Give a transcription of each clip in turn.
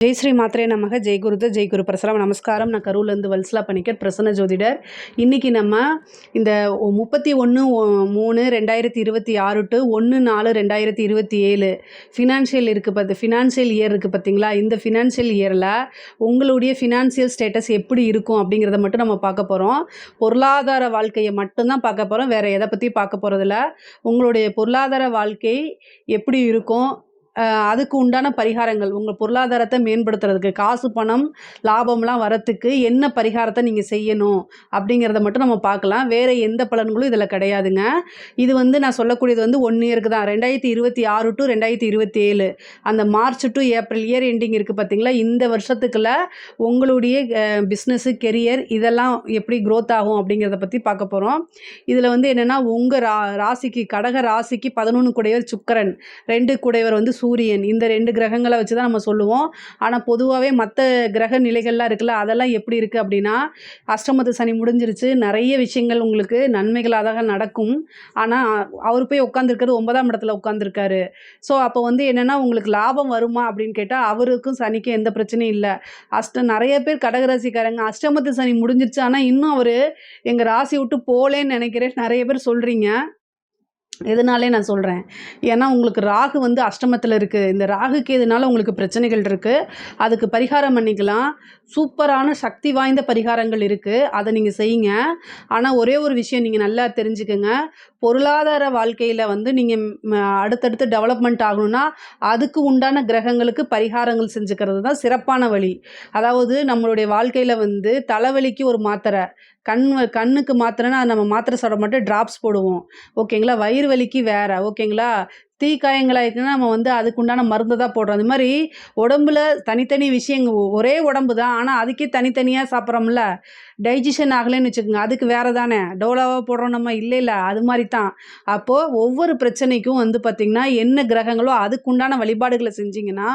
ஜெய் ஸ்ரீ மாத்ரே நமக ஜெய் குருத ஜெய் குரு பிரசரம் நமஸ்காரம். நான் கரூர்லேருந்து வல்சலா பணிக்கர் பிரசன்ன ஜோதிடர். இன்றைக்கி நம்ம இந்த 31/3/2026 டு 1/4/2027 ஃபினான்ஷியல் இருக்குது ஃபினான்ஷியல் இயர் இருக்குது பார்த்தீங்களா? இந்த ஃபினான்ஷியல் இயரில் உங்களுடைய ஃபினான்ஷியல் ஸ்டேட்டஸ் எப்படி இருக்கும் அப்படிங்கிறத மட்டும் நம்ம பார்க்க போகிறோம். பொருளாதார வாழ்க்கையை மட்டும்தான் பார்க்க போகிறோம், வேறு எதை பற்றி பார்க்க போகிறதில்ல. உங்களுடைய பொருளாதார வாழ்க்கை எப்படி இருக்கும், அதுக்கு உண்டான பரிகாரங்கள், உங்கள் பொருளாதாரத்தை மேம்படுத்துறதுக்கு, காசு பணம் லாபம்லாம் வரத்துக்கு என்ன பரிகாரத்தை நீங்கள் செய்யணும் அப்படிங்கிறத மட்டும் நம்ம பார்க்கலாம். வேறு எந்த பலன்களும் இதில் கிடையாதுங்க. இது நான் சொல்லக்கூடியது 1 இயருக்கு தான். 2026 டு 2027 அந்த March to April year ending இருக்குது பார்த்தீங்களா? இந்த வருஷத்துக்குள்ள உங்களுடைய பிஸ்னஸ்ஸு, கெரியர் இதெல்லாம் எப்படி க்ரோத் ஆகும் அப்படிங்கிறத பற்றி பார்க்க போகிறோம். இதில் என்னென்னா, உங்கள் ராசிக்கு கடக ராசிக்கு 11 குடையவர் சுக்கிரன், 2 குடையவர் சூரியன், இந்த 2 கிரகங்களை வச்சு தான் நம்ம சொல்லுவோம். ஆனால் பொதுவாகவே மற்ற கிரக நிலைகள்லாம் இருக்குல்ல, அதெல்லாம் எப்படி இருக்குது அப்படின்னா, அஷ்டமத்து சனி முடிஞ்சிருச்சு, நிறைய விஷயங்கள் உங்களுக்கு நன்மைகளாக நடக்கும். ஆனால் அவர் போய் உட்காந்துருக்கிறது 9ஆம் இடத்துல உட்காந்துருக்காரு. ஸோ அப்போ என்னென்னா, உங்களுக்கு லாபம் வருமா அப்படின்னு கேட்டால் அவருக்கும் சனிக்கும் எந்த பிரச்சனையும் இல்லை. நிறைய பேர் கடகராசிக்காரங்க அஷ்டமத்து சனி முடிஞ்சிருச்சு, ஆனால் இன்னும் அவர் எங்கள் ராசி விட்டு போகலேன்னு நினைக்கிறேன் நிறைய பேர் சொல்கிறீங்க. எதனாலே நான் சொல்கிறேன், ஏன்னா உங்களுக்கு ராகு அஷ்டமத்தில் இருக்குது. இந்த ராகுக்கு எதனால உங்களுக்கு பிரச்சனைகள் இருக்குது, அதுக்கு பரிகாரம் பண்ணிக்கலாம். சூப்பரான சக்தி வாய்ந்த பரிகாரங்கள் இருக்குது, அதை நீங்கள் செய்யுங்க. ஆனால் ஒரே ஒரு விஷயம் நீங்கள் நல்லா தெரிஞ்சுக்கோங்க, பொருளாதார வாழ்க்கையில் நீங்கள் அடுத்தடுத்து டெவலப்மெண்ட் ஆகணும்னா அதுக்கு உண்டான கிரகங்களுக்கு பரிகாரங்கள் செஞ்சுக்கிறது தான் சிறப்பான வழி. அதாவது நம்மளுடைய வாழ்க்கையில் தலைவலிக்கு ஒரு மாத்திரை, கண்ணுக்கு மாத்திரைன்னா நம்ம மாத்திரை சாப்பிட மாட்டோம், ட்ராப்ஸ் போடுவோம், ஓகேங்களா? வயிறு வலிக்கு வேறு, ஓகேங்களா? தீக்காயங்களாயிருக்குன்னா நம்ம அதுக்குண்டான மருந்து தான் போடுறோம். அது மாதிரி உடம்புல தனித்தனி விஷயங்கள், ஒரே உடம்பு தான், ஆனால் அதுக்கே தனித்தனியாக சாப்பிட்றோம்ல, டைஜஷன் ஆகலைன்னு வச்சுக்கோங்க, அதுக்கு வேறு தானே டோலாவாக போடுறோம் நம்ம, இல்லை அது மாதிரி தான். அப்போது ஒவ்வொரு பிரச்சனைக்கும் பார்த்திங்கன்னா என்ன கிரகங்களோ அதுக்குண்டான வழிபாடுகளை செஞ்சிங்கன்னா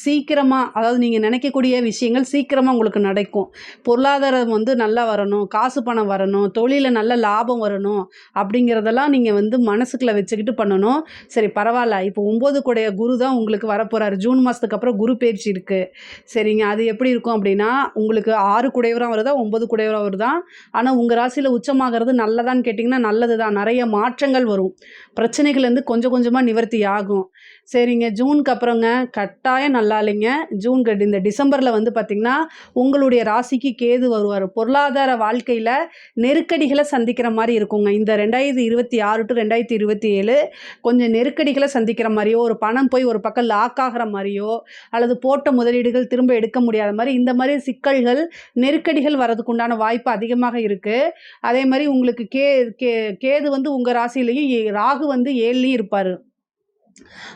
சீக்கிரமாக, அதாவது நீங்கள் நினைக்கக்கூடிய விஷயங்கள் சீக்கிரமாக உங்களுக்கு நடக்கும். பொருளாதாரம் நல்லா வரணும், காசு பணம் வரணும், தொழிலில் நல்ல லாபம் வரணும் அப்படிங்கிறதெல்லாம் நீங்கள் மனசுக்குள்ளே வச்சுக்கிட்டு பண்ணணும். சரி பரவாயில்ல, இப்போ 9 குடைய குரு தான் உங்களுக்கு வரப்போகிறாரு. ஜூன் மாதத்துக்கு அப்புறம் குரு பயிற்சி இருக்குது, சரிங்க? அது எப்படி இருக்கும் அப்படின்னா, உங்களுக்கு 6 குடையவராக வருதா 9 குடையவராக வருதா, ஆனால் உங்கள் ராசியில் உச்சமாகிறது நல்லதான்னு கேட்டிங்கன்னா நல்லது தான். நிறைய மாற்றங்கள் வரும், பிரச்சனைகள் கொஞ்சம் கொஞ்சமாக நிவர்த்தி ஆகும், சரிங்க? ஜூனுக்கு அப்புறங்க கட்டாயம் நல்லா இல்லைங்க. இந்த டிசம்பரில் பார்த்திங்கன்னா உங்களுடைய ராசிக்கு கேது வருவார். பொருளாதார வாழ்க்கையில் நெருக்கடிகளை சந்திக்கிற மாதிரி இருக்குங்க. இந்த 2026 டு 2027 கொஞ்சம் நெருக்கடிகளை சந்திக்கிற மாதிரியோ, ஒரு பணம் போய் ஒரு பக்கம் லாக் ஆகிற மாதிரியோ, அல்லது போட்ட முதலீடுகள் திரும்ப எடுக்க முடியாத மாதிரி, இந்த மாதிரி சிக்கல்கள் நெருக்கடிகள் வரதுக்கு உண்டான வாய்ப்பு அதிகமாக இருக்குது. அதே மாதிரி உங்களுக்கு கேது உங்கள் ராசியிலையும், ராகு 7லையும் இருப்பார்,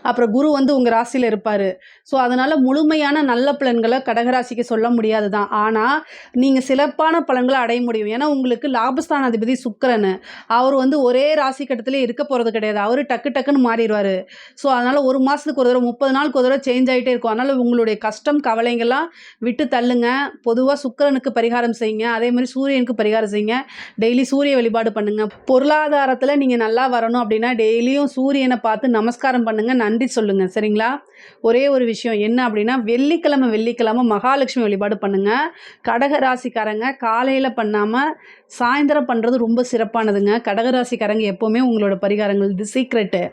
அப்புறம் குரு உங்கள் ராசியில் இருப்பார். ஸோ அதனால் முழுமையான நல்ல பலன்களை கடகராசிக்கு சொல்ல முடியாது தான், ஆனால் நீங்கள் சிறப்பான பலன்களை அடைய முடியும். ஏன்னா உங்களுக்கு லாபஸ்தான அதிபதி சுக்கிரன், அவர் ஒரே ராசி கட்டத்திலே இருக்க போகிறது கிடையாது, அவர் டக்குன்னு மாறிடுவார். ஸோ அதனால் ஒரு மாதத்துக்கு ஒரு தடவை, 30 நாளுக்கு ஒரு தடவை சேஞ்ச் ஆகிட்டே இருக்கும். அதனால் உங்களுடைய கஷ்டம் கவலைங்கள்லாம் விட்டு தள்ளுங்க. பொதுவாக சுக்கிரனுக்கு பரிகாரம் செய்யுங்க, அதே மாதிரி சூரியனுக்கு பரிகாரம் செய்யுங்க, டெய்லி சூரிய வழிபாடு பண்ணுங்கள். பொருளாதாரத்தில் நீங்கள் நல்லா வரணும் அப்படின்னா டெய்லியும் சூரியனை பார்த்து நமஸ்காரம் பண்ணுங்க, நன்றி சொல்லுங்க, சரிங்களா? ஒரே ஒரு விஷயம் என்ன அப்படின்னா, வெள்ளிக்கிழமை மகாலட்சுமி வழிபாடு பண்ணுங்க. கடக ராசிக்காரங்க காலையில் பண்ணாமல் சாயந்தரம் பண்ணுறது ரொம்ப சிறப்பானதுங்க. கடகராசிக்காரங்க எப்போவுமே உங்களோட பரிகாரங்கள் இது சீக்ரெட்டு.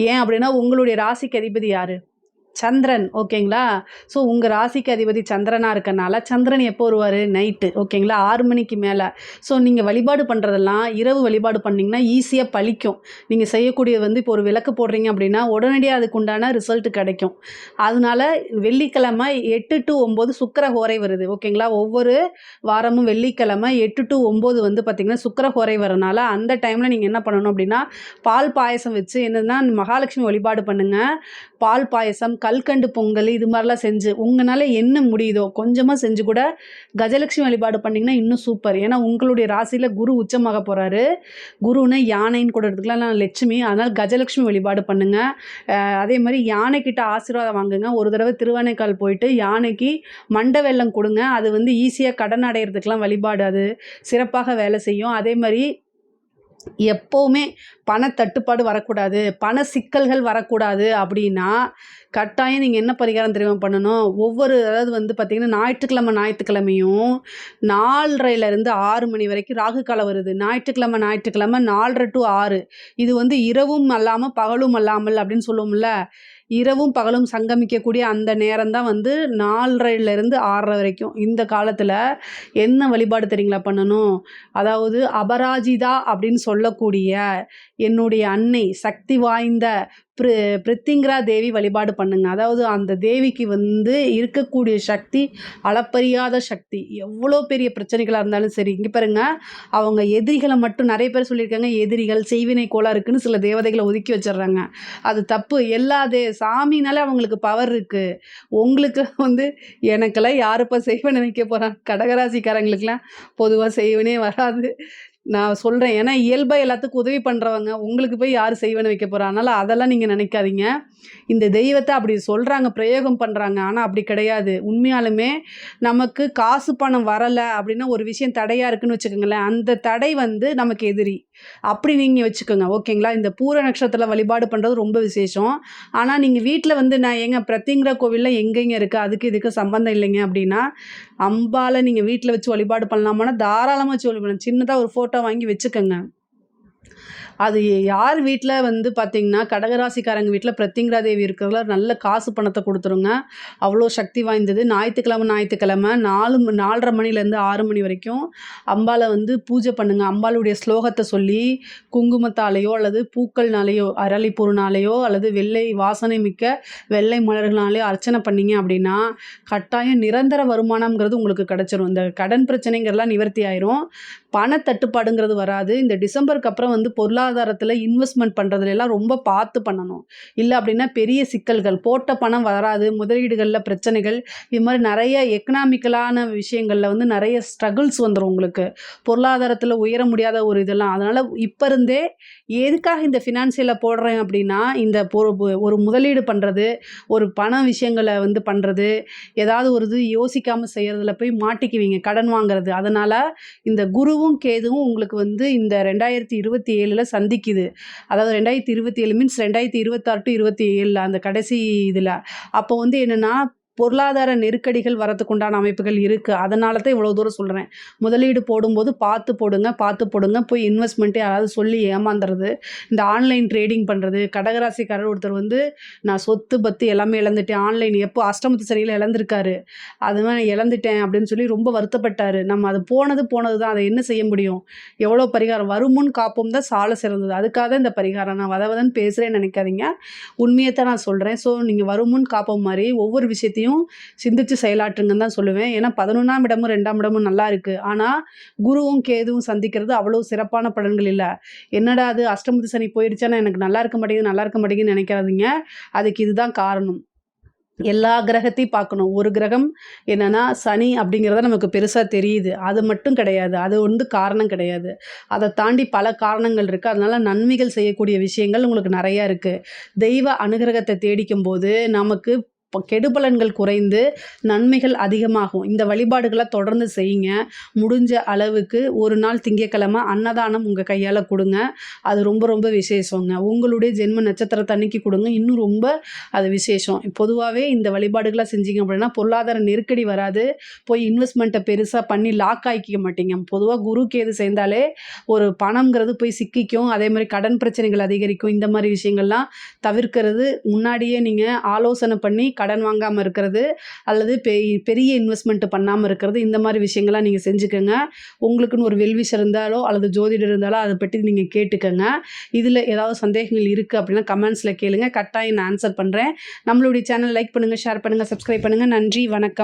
ஏன் அப்படின்னா, உங்களுடைய ராசிக்கு அதிபதி யார்? சந்திரன், ஓகேங்களா? ஸோ உங்கள் ராசிக்கு அதிபதி சந்திரனாக இருக்கனால, சந்திரன் எப்போ வருவார்? நைட்டு, ஓகேங்களா? 6 மணிக்கு மேலே. ஸோ நீங்கள் வழிபாடு பண்ணுறதெல்லாம் இரவு வழிபாடு பண்ணிங்கன்னா ஈஸியாக பழிக்கும். நீங்கள் செய்யக்கூடியது இப்போ ஒரு விளக்கு போடுறீங்க அப்படின்னா உடனடியாக அதுக்கு உண்டான ரிசல்ட் கிடைக்கும். அதனால வெள்ளிக்கிழமை 8 டு 9 சுக்கிர ஹோரை வருது, ஓகேங்களா? ஒவ்வொரு வாரமும் வெள்ளிக்கிழமை 8 டு 9 பார்த்திங்கன்னா சுக்கிர ஹோரை வரனால அந்த டைமில் நீங்கள் என்ன பண்ணணும் அப்படின்னா, பால் பாயசம் வச்சு என்னன்னா மகாலட்சுமி வழிபாடு பண்ணுங்கள். பால் பாயசம், கல்கண்டு பொங்கல், இது மாதிரிலாம் செஞ்சு உங்களால் என்ன முடியுதோ கொஞ்சமாக செஞ்சு கூட கஜலட்சுமி வழிபாடு பண்ணிங்கன்னா இன்னும் சூப்பர். ஏன்னா உங்களுடைய ராசியில் குரு உச்சமாக போகிறாரு. குருன்னு யானைன்னு கூட எடுத்துக்கலாம், லட்சுமி, அதனால் கஜலட்சுமி வழிபாடு பண்ணுங்கள். அதே மாதிரி யானைக்கிட்ட ஆசீர்வாதம் வாங்குங்க. ஒரு தடவை திருவானைக்கால் போயிட்டு யானைக்கு மண்டை வெல்லம் கொடுங்க. அது ஈஸியாக கடன் அடையிறதுக்கெலாம் வழிபாடு, அது சிறப்பாக வேலை செய்யும். அதே மாதிரி எப்போவுமே பணத்தட்டுப்பாடு வரக்கூடாது, பண சிக்கல்கள் வரக்கூடாது அப்படின்னா, கட்டாயம் நீங்க என்ன பரிகாரம் தெரியுமா பண்ணணும்? அதாவது வந்து பார்த்தீங்கன்னா, ஞாயிற்றுக்கிழமையும் 4:30லேருந்து 6 மணி வரைக்கும் ராகு காலம் வருது. ஞாயிற்றுக்கிழமை 4:30 டூ 6 இது வந்து இரவும் அல்லாம, பகலும் அல்லாமல் அப்படின்னு சொல்லுவோம்ல. இரவும் பகலும் சங்கமிக்கக்கூடிய அந்த நேரம் தான் வந்து 4:30லேருந்து 6:30 வரைக்கும். இந்த காலத்தில என்ன வழிபாடு தெரியுங்களா பண்ணணும்? அதாவது அபராஜிதா அப்படின்னு சொல்லக்கூடிய என்னுடைய அன்னை சக்தி வாய்ந்த பிரித்திங்கிரா தேவி வழிபாடு பண்ணுங்க. அதாவது அந்த தேவிக்கு வந்து இருக்கக்கூடிய சக்தி அளப்பரியாத சக்தி. எவ்வளோ பெரிய பிரச்சனைகளா இருந்தாலும் சரி, இங்க பாருங்க, அவங்க எதிரிகள மட்டும் நெறைய பேர் சொல்லியிருக்காங்க, எதிரிகள், செய்வினை கோளாறு இருக்குன்னு சில தேவதைகள ஒதுக்கி வச்சுர்றாங்க. அது தப்பு. எல்லா சாமினாலே அவங்களுக்கு பவர் இருக்கு. உங்களுக்கு வந்து எனக்கெல்லாம் யாருப்பா செய்வன வைக்க போறான்? கடகராசிக்காரங்களுக்கெல்லாம் பொதுவா செய்வனே வராது. நான் சொல்றேன். ஏன்னா இயல்பா எல்லாத்துக்கும் உதவி பண்றவங்க. உங்களுக்கு போய் யாரு செய்வன வைக்க போறா? அதனால அதெல்லாம் நீங்க நினைக்காதீங்க. இந்த தெய்வத்த அப்படி சொல்றாங்க, பிரயோகம் பண்றாங்க. ஆனா அப்படி கிடையாது. உண்மையாலுமே நமக்கு காசு பணம் வரல அப்படின்னா ஒரு விஷயம் தடையா இருக்குன்னு வச்சுக்கோங்களேன். அந்த தடை வந்து நமக்கு எதிரி. அப்படி நீங்க வச்சுக்கோங்க. ஓகேங்களா? இந்த பூர நட்சத்திரத்தில வழிபாடு பண்றது ரொம்ப விசேஷம். ஆனா நீங்க வீட்ல வந்து நான் ஏங்க பிரத்திங்கிரா கோவில்ல எங்கேங்க இருக்கு? அதுக்கு இதுக்கும் சம்மந்தம் இல்லைங்க அப்படின்னா, அம்பால நீங்க வீட்ல வச்சு வழிபாடு பண்ணலாமான்னா, தாராளமா வச்சு வழிபடலாம். சின்னதா ஒரு ஃபோட்டோ வாங்கி வச்சுக்கங்க. அது யார் வீட்ல வந்து பார்த்தீங்கன்னா, கடகராசிக்காரங்க வீட்ல பிரத்திங்கிரா தேவி இருக்கிறதுல நல்ல காசு பணத்த குடுத்துருங்க. அவ்வளோ சக்தி வாய்ந்தது. ஞாயித்துக்கிழமை 4:30 மணிலேருந்து 6 மணி வரைக்கும் அம்பால வந்து பூஜை பண்ணுங்க. அம்பாளுடைய ஸ்லோகத்த சொல்லி, குங்குமத்தாலேயோ அல்லது பூக்கள்னாலேயோ, அரளிப்பூனாலேயோ அல்லது வெள்ளை வாசனை மிக்க வெள்ளை மலர்களாலேயோ அர்ச்சனை பண்ணீங்க அப்படின்னா, கட்டாயம் நிரந்தர வருமானம்ங்கிறது உங்களுக்கு கிடைச்சிரும். இந்த கடன் பிரச்சனைங்கிறலாம் நிவர்த்தி ஆயிரும். பணத்தட்டுப்பாடுங்கிறது வராது. இந்த டிசம்பருக்கு அப்புறம் வந்து பொருளாதாரத்தில இன்வெஸ்ட்மென்ட் பண்றதுலலாம் ரொம்ப பார்த்து பண்ணணும். இல்ல அப்படின்னா பெரிய சிக்கல்கள். போட்ட பணம் வராது. முதலீடுகள்ல பிரச்சனைகள். இது மாரி நெறைய எக்கனாமிக்கலான விஷயங்கள்ல வந்து நெறைய ஸ்ட்ரகிள்ஸ் வந்துரும் உங்களுக்கு. பொருளாதாரத்தில உயர முடியாத ஒரு இதெல்லாம். அதனால இப்ப இருந்தே எதுக்காக இந்த ஃபினான்சியல போடுறேன் அப்படின்னா, இந்த ஒரு முதலீடு பண்றது, ஒரு பண விஷயங்கள வந்து பண்றது, ஏதாவது ஒரு இது யோசிக்காம செய்றதுல போய் மாட்டிக்குவீங்க. கடன் வாங்குறது. அதனால இந்த குருவும், கேதுவும் உங்களுக்கு வந்து இந்த 2027ல சந்திக்குது. அதாவது 2027 மீன்ஸ் 2026 டூ 27 அந்த கடைசி இதுல. அப்போ வந்து என்னன்னா, பொருளாதார நெருக்கடிகள் வரதுக்கு உண்டான அமைப்புகள் இருக்கு. அதனால தான் இவ்வளோ தூரம் சொல்றேன். முதலீடு போடும்போது பார்த்து போடுங்க, பார்த்து போடுங்க. போய் இன்வெஸ்ட்மென்ட் யாராவது சொல்லி ஏமாந்துறது, இந்த ஆன்லைன் ட்ரேடிங் பண்றது. கடகராசிக்காரர் ஒருத்தர் வந்து நான் சொத்து, பத்து எல்லாமே இழந்துட்டேன். ஆன்லைன் எப்போ அஷ்டமத்து சனியில இழந்திருக்காரு. அது மாரி இழந்துட்டேன் அப்படின்னு சொல்லி ரொம்ப வருத்தப்பட்டாரு. நம்ம அது போனது தான். அத என்ன செய்ய முடியும்? எவ்வளோ பரிகாரம் வருமுன் காப்போம் தான் சால சிறந்தது. அதுக்காக தான் இந்த பரிகாரம். நான் வதவதன்னு பேசுறேன்னு நினைக்காதீங்க. உண்மைய தான் நான் சொல்றேன். ஸோ நீங்க வருமுன் காப்போம் மாரி ஒவ்வொரு விஷயத்தையும் சிந்திச்சு செயலாற்றுங்கன்னு தான் சொல்லுவேன். ஏன்னா 11ஆம் இடமும் 2ஆம் இடமும் நல்லா இருக்கு. ஆனா குருவும், கேதுவும் சந்திக்கிறது அவ்வளவு சிறப்பான பலன்கள் இல்ல. என்னடா அது அஷ்டமத்து சனி போயிடுச்சான்னா எனக்கு நல்லா இருக்க மாட்டேங்குதுன்னு நினைக்காதீங்க. அதுக்கு இதுதான் காரணம். எல்லா கிரகத்தையும் பார்க்கணும். ஒரு கிரகம் என்னன்னா சனி அப்படிங்கிறத நமக்கு பெருசா தெரியுது. அது மட்டும் கிடையாது. அது வந்து காரணம் கிடையாது. அத தாண்டி பல காரணங்கள் இருக்கு. அதனால நன்மைகள் செய்யக்கூடிய விஷயங்கள் உங்களுக்கு நெறைய இருக்கு. தெய்வ அனுகிரகத்த தேடிக்கும்போது நமக்கு கெடுபலன்கள் குறைந்து நன்மைகள் அதிகமாகும். இந்த வழிபாடுகள தொடர்ந்து செய்யுங்க. முடிஞ்ச அளவுக்கு ஒரு நாள் திங்கட்கிழமை அன்னதானம் உங்க கையால குடுங்க. அது ரொம்ப ரொம்ப விசேஷங்க. உங்களுடைய ஜென்ம நட்சத்திரத்தன்னைக்கு குடுங்க. இன்னும் ரொம்ப அது விசேஷம். பொதுவாவே இந்த வழிபாடுகள செஞ்சீங்க அப்படின்னா, பொருளாதார நெருக்கடி வராது. போய் இன்வெஸ்ட்மெண்ட்ட பெருசா பண்ணி லாக் ஆக்கிக்க மாட்டீங்க. பொதுவா குரு, கேது சேர்ந்தாலே ஒரு பணம்ங்கிறது போய் சிக்கிக்கும். அதேமாரி கடன் பிரச்சனைகள் அதிகரிக்கும். இந்த மாரி விஷயங்கள்லாம் தவிர்க்கிறது முன்னாடியே நீங்க ஆலோசனை பண்ணி கடன் வாங்காம இருக்கிறது, அல்லது பெரிய இன்வெஸ்ட்மெண்ட் பண்ணாம இருக்கிறது, இந்த மாரி விஷயங்கள்லாம் நீங்க செஞ்சுக்கங்க. உங்களுக்குன்னு ஒரு வெல்விஷர் இருந்தாலோ, அல்லது ஜோதிடர் இருந்தாலோ அத பத்தி நீங்க கேட்டுக்கங்க. இதுல ஏதாவது சந்தேகங்கள் இருக்கு அப்படின்னா கமெண்ட்ஸ்ல கேளுங்க. கட்டாயம் நான் ஆன்சர் பண்றேன். நம்மளுடைய சேனல் லைக் பண்ணுங்க, ஷேர் பண்ணுங்க, சப்ஸ்கிரைப் பண்ணுங்க. நன்றி, வணக்கம்.